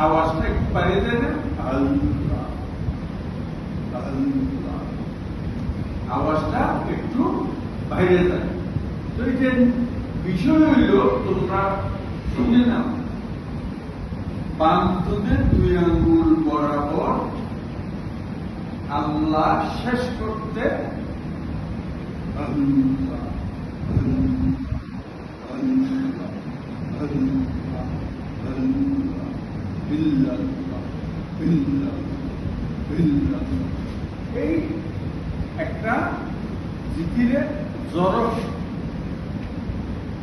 আওয়াজটা একটু বাড়িয়ে দেয় না? আল্লাহ আল্লাহ, আওয়াজটা একটু বাইরে যায়। তো এই যে বিষয় হইল, তোমরা শুনে নাও, বাম দুধের 2 আঙ্গুল বরাবর আল্লাহ শেষ করতে আল্লাহ আল্লাহ আল্লাহ আল্লাহ আল্লাহ ইল্লাল্লাহ ইল্লাল্লাহ ইল্লাল্লাহ, এই একটা জিকিরের জরফ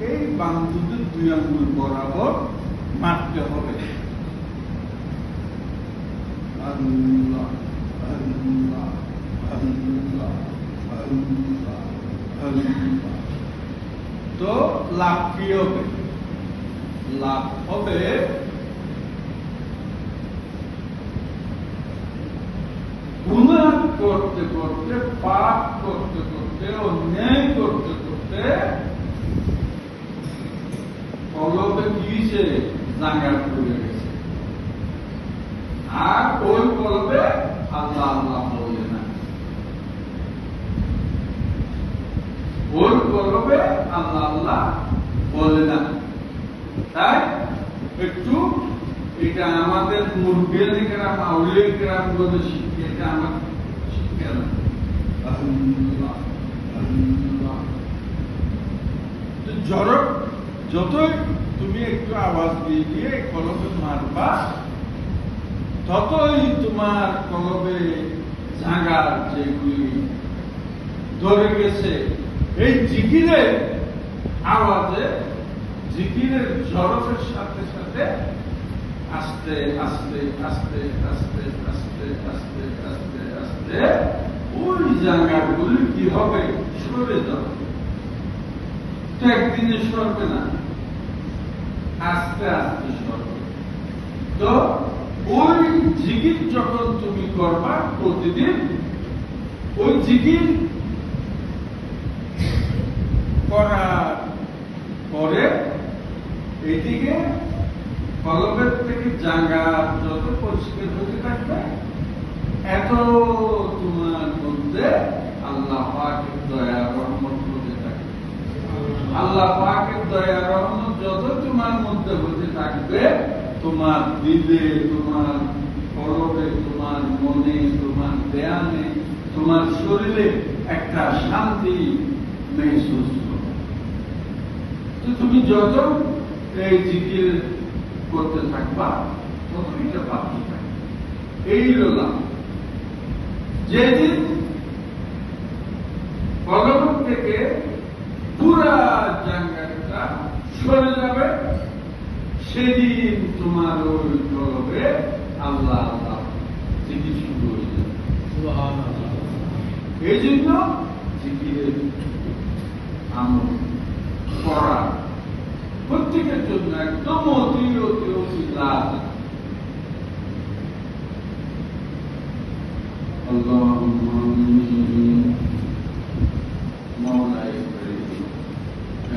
এই বাম দুধের 2 আঙ্গুল বরাবর মারতে হবে। আল্লাহ আল্লাহ আল্লাহ আল্লাহ আল্লাহ। তো লাভ কি হবে? লাভ হবে গুনাহ করতে করতে, পাপ করতে করতে, অন্যায় করতে করতে কলবে গিয়েছে, জাঙ্গার পড়ে গেছে, আর ওই কলবে আল্লাহ আল্লাহ বলে না, ওই কলবে আল্লাহ আল্লাহ বলে না। তাই একটু এটা আমাদের মুরব্বিয়ানে কেরাম, আউলিয়া কেরাম বলে শিখে, এটা আমার শিক্ষা না। আল্লাহ আল্লাহ, জড়ক যতই তুমি একটু আওয়াজ দিয়ে দিয়ে কলবে মারবা, ততই তোমার কলবে জাগার যেগুলি ধরে গেছে এই জিকিরের আওয়াজে, জিকিরের জড়কের সাথে সাথে আস্তে আস্তে আস্তে আস্তে আস্তে আস্তে আস্তে আস্তে ওই জায়গাগুলি কি হবে? সরে যাবে। তো একদিনে সরবে না, আস্তে আস্তে সরবে। তো ওই জিকির যখন তুমি করবা প্রতিদিন, ওই জিকির করার পরে এইদিকে কলবের থেকে জায়গা যত পরিষ্কার হতে থাকবে, এত তোমার মধ্যে আল্লাহ পাকের দয়া রহমত হতে থাকবে। আল্লাহ পাকের দয়া রহমত যত তোমার মধ্যে হতে থাকবে, তোমার দিলে, তোমার কলবে, তোমার মনে, তোমার দেয়ানে, তোমার শরীরে একটা শান্তি মেহসুস হবে। তো তুমি যত এই জিকির করতে থাকবা, তত এটা বাড়তে থাকবে। এই হল যেদিন কলব থেকে পুরা জায়গাটা সরে যাবে, সেদিন তোমার ওই কলবে আল্লাহ আল্লাহ জিকির শুরু হয়ে যাবে। এই জন্য জিকিরের আমল করা প্রত্যেকের জন্য একদম অতি অতি অতি লাভ। আল্লাহ